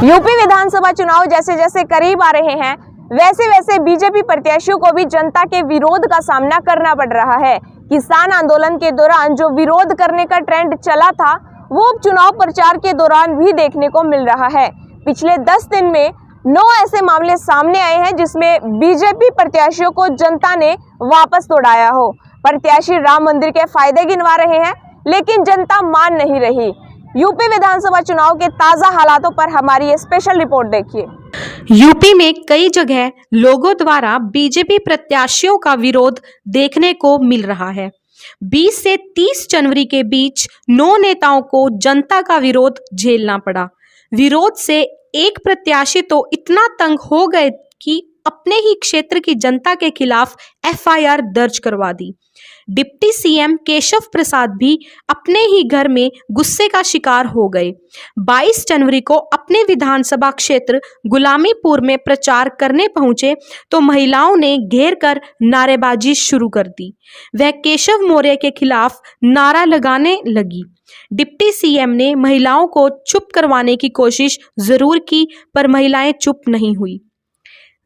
UP विधानसभा चुनाव जैसे जैसे करीब आ रहे हैं वैसे वैसे बीजेपी प्रत्याशियों को भी जनता के विरोध का सामना करना पड़ रहा है। किसान आंदोलन के दौरान जो विरोध करने का ट्रेंड चला था वो अब चुनाव प्रचार के दौरान भी देखने को मिल रहा है। पिछले 10 दिन में 9 ऐसे मामले सामने आए हैं जिसमें बीजेपी प्रत्याशियों को जनता ने वापस दौड़ाया हो। प्रत्याशी राम मंदिर के फायदे गिनवा रहे हैं लेकिन जनता मान नहीं रही। यूपी विधानसभा चुनाव के ताजा हालातों पर हमारी ये स्पेशल रिपोर्ट देखिए। यूपी में कई जगह लोगों द्वारा बीजेपी प्रत्याशियों का विरोध देखने को मिल रहा है। 20 से 30 जनवरी के बीच 9 नेताओं को जनता का विरोध झेलना पड़ा। विरोध से एक प्रत्याशी तो इतना तंग हो गए कि अपने ही क्षेत्र की जनता के खिलाफ एफआईआर दर्ज करवा दी। डिप्टी सीएम केशव प्रसाद भी अपने ही घर में गुस्से का शिकार हो गए। 22 जनवरी को अपने विधानसभा क्षेत्र गुलामीपुर में प्रचार करने पहुंचे तो महिलाओं ने घेर कर नारेबाजी शुरू कर दी। वह केशव मौर्य के खिलाफ नारा लगाने लगी। डिप्टी सीएम ने महिलाओं को चुप करवाने की कोशिश जरूर की पर महिलाएं चुप नहीं हुई।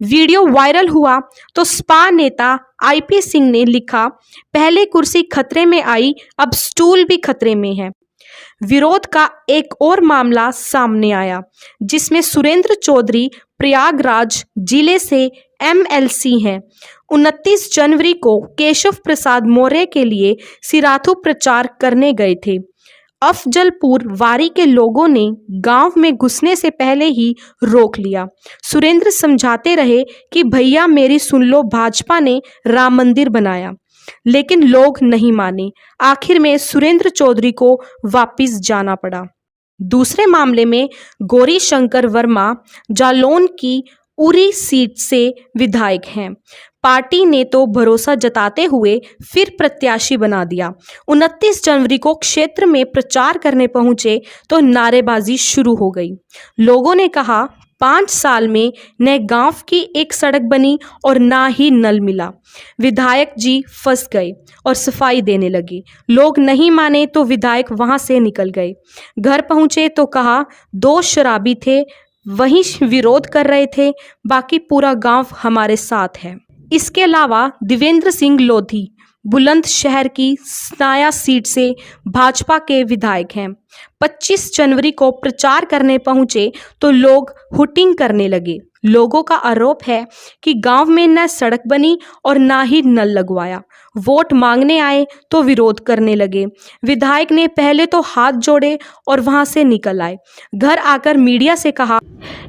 वीडियो वायरल हुआ तो सपा नेता आईपी सिंह ने लिखा, पहले कुर्सी खतरे में आई, अब स्टूल भी खतरे में है। विरोध का एक और मामला सामने आया जिसमें सुरेंद्र चौधरी प्रयागराज जिले से एमएलसी हैं। 29 जनवरी को केशव प्रसाद मौर्य के लिए सिराथू प्रचार करने गए थे। अफजलपुर वारी के लोगों ने गांव में घुसने से पहले ही रोक लिया। सुरेंद्र समझाते रहे कि भैया मेरी सुन लो, भाजपा ने राम मंदिर बनाया, लेकिन लोग नहीं माने। आखिर में सुरेंद्र चौधरी को वापस जाना पड़ा। दूसरे मामले में गौरी शंकर वर्मा जालौन की उरी सीट से विधायक हैं। पार्टी ने तो भरोसा जताते हुए फिर प्रत्याशी बना दिया। 29 जनवरी को क्षेत्र में प्रचार करने पहुंचे तो नारेबाजी शुरू हो गई। लोगों ने कहा 5 साल में न गांव की एक सड़क बनी और ना ही नल मिला। विधायक जी फंस गए और सफाई देने लगे। लोग नहीं माने तो विधायक वहां से निकल गए। घर पहुंचे तो कहा 2 शराबी थे, वही विरोध कर रहे थे, बाकी पूरा गांव हमारे साथ है। इसके अलावा देवेंद्र सिंह लोधी बुलंदशहर की सनाया सीट से भाजपा के विधायक हैं। 25 जनवरी को प्रचार करने पहुंचे तो लोग हुटिंग करने लगे। लोगों का आरोप है कि गांव में न सड़क बनी और ना ही नल लगवाया। वोट मांगने आए तो विरोध करने लगे। विधायक ने पहले तो हाथ जोड़े और वहां से निकल आए। घर आकर मीडिया से कहा,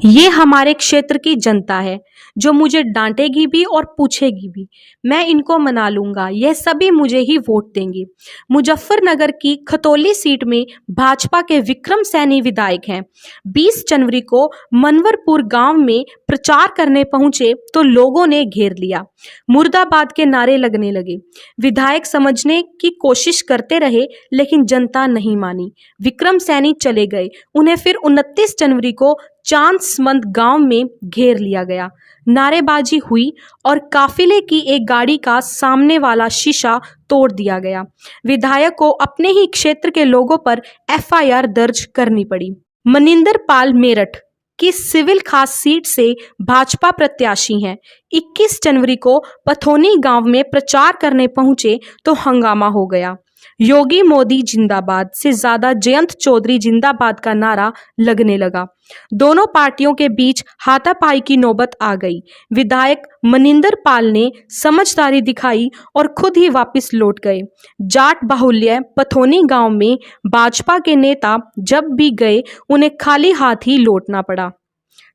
ये हमारे क्षेत्र की जनता है जो मुझे डांटेगी भी और पूछेगी भी। मैं इनको मना लूंगा, यह सभी मुझे ही वोट देंगे। मुजफ्फरनगर की खतौली सीट में भाजपा के विक्रम सैनी विधायक हैं। 20 जनवरी को मनवरपुर गांव में प्रचार करने पहुंचे तो लोगों ने घेर लिया। मुर्दाबाद के नारे लगने लगे। विधायक समझने की कोशिश करते रहे लेकिन जनता नहीं मानी। विक्रम सैनी चले गए। उन्हें फिर 29 जनवरी को चांसमंद गांव में घेर लिया गया। नारेबाजी हुई और काफिले की एक गाड़ी का सामने वाला शीशा तोड़ दिया गया। विधायक को अपने ही क्षेत्र के लोगों पर एफआईआर दर्ज करनी पड़ी। मनिंदर पाल मेरठ की सिविल खास सीट से भाजपा प्रत्याशी हैं। 21 जनवरी को पथौनी गांव में प्रचार करने पहुंचे तो हंगामा हो गया। योगी मोदी जिंदाबाद से ज्यादा जयंत चौधरी जिंदाबाद का नारा लगने लगा। दोनों पार्टियों के बीच हाथापाई की नौबत आ गई। विधायक मनिंदर पाल ने समझदारी दिखाई और खुद ही वापस लौट गए। जाट बाहुल्य पथौनी गांव में भाजपा के नेता जब भी गए उन्हें खाली हाथ ही लौटना पड़ा।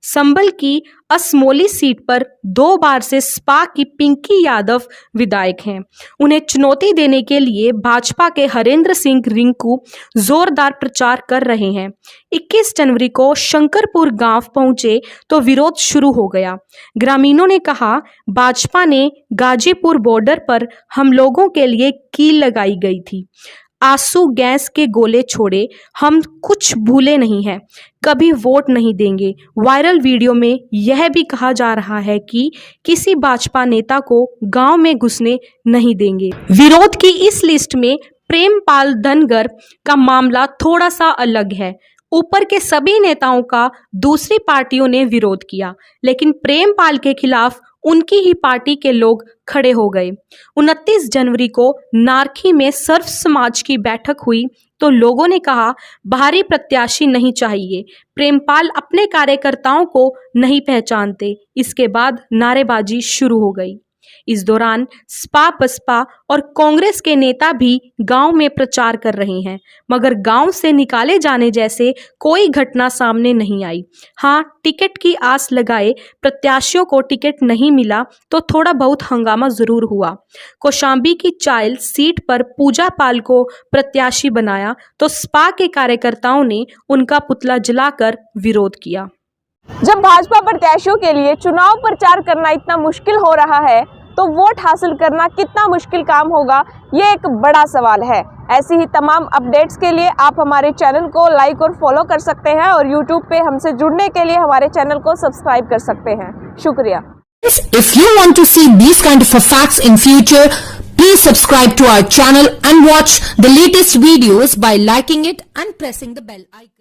संभल की असमोली सीट पर 2 बार से सपा की पिंकी यादव विधायक हैं। उन्हें चुनौती देने के लिए भाजपा के हरेंद्र सिंह रिंकू जोरदार प्रचार कर रहे हैं। 21 जनवरी को शंकरपुर गांव पहुंचे तो विरोध शुरू हो गया। ग्रामीणों ने कहा, भाजपा ने गाजीपुर बॉर्डर पर हम लोगों के लिए कील लगाई गई थी। आंसू गैस के गोले छोड़े, हम कुछ भूले नहीं हैं, कभी वोट नहीं देंगे। वायरल वीडियो में यह भी कहा जा रहा है कि किसी भाजपा नेता को गांव में घुसने नहीं देंगे। विरोध की इस लिस्ट में प्रेमपाल धनगर का मामला थोड़ा सा अलग है। ऊपर के सभी नेताओं का दूसरी पार्टियों ने विरोध किया, लेकिन प्रेमपाल के खिलाफ उनकी ही पार्टी के लोग खड़े हो गए। 29 जनवरी को नारखी में सर्व समाज की बैठक हुई तो लोगों ने कहा बाहरी प्रत्याशी नहीं चाहिए, प्रेमपाल अपने कार्यकर्ताओं को नहीं पहचानते। इसके बाद नारेबाजी शुरू हो गई। इस दौरान सपा बसपा और कांग्रेस के नेता भी गांव में प्रचार कर रहे हैं, मगर गांव से निकाले जाने जैसे कोई घटना सामने नहीं आई। हाँ, टिकट की आस लगाए प्रत्याशियों को टिकट नहीं मिला तो थोड़ा बहुत हंगामा जरूर हुआ। कौशांबी की चाइल सीट पर पूजा पाल को प्रत्याशी बनाया तो सपा के कार्यकर्ताओं ने उनका पुतला जलाकर विरोध किया। जब भाजपा प्रत्याशियों के लिए चुनाव प्रचार करना इतना मुश्किल हो रहा है तो वोट हासिल करना कितना मुश्किल काम होगा, ये एक बड़ा सवाल है। ऐसी ही तमाम अपडेट्स के लिए आप हमारे चैनल को लाइक और फॉलो कर सकते हैं और YouTube पे हमसे जुड़ने के लिए हमारे चैनल को सब्सक्राइब कर सकते हैं। शुक्रिया। If you want to see these kind of facts in future, please subscribe to our channel and watch the latest videos by liking it and pressing the bell icon.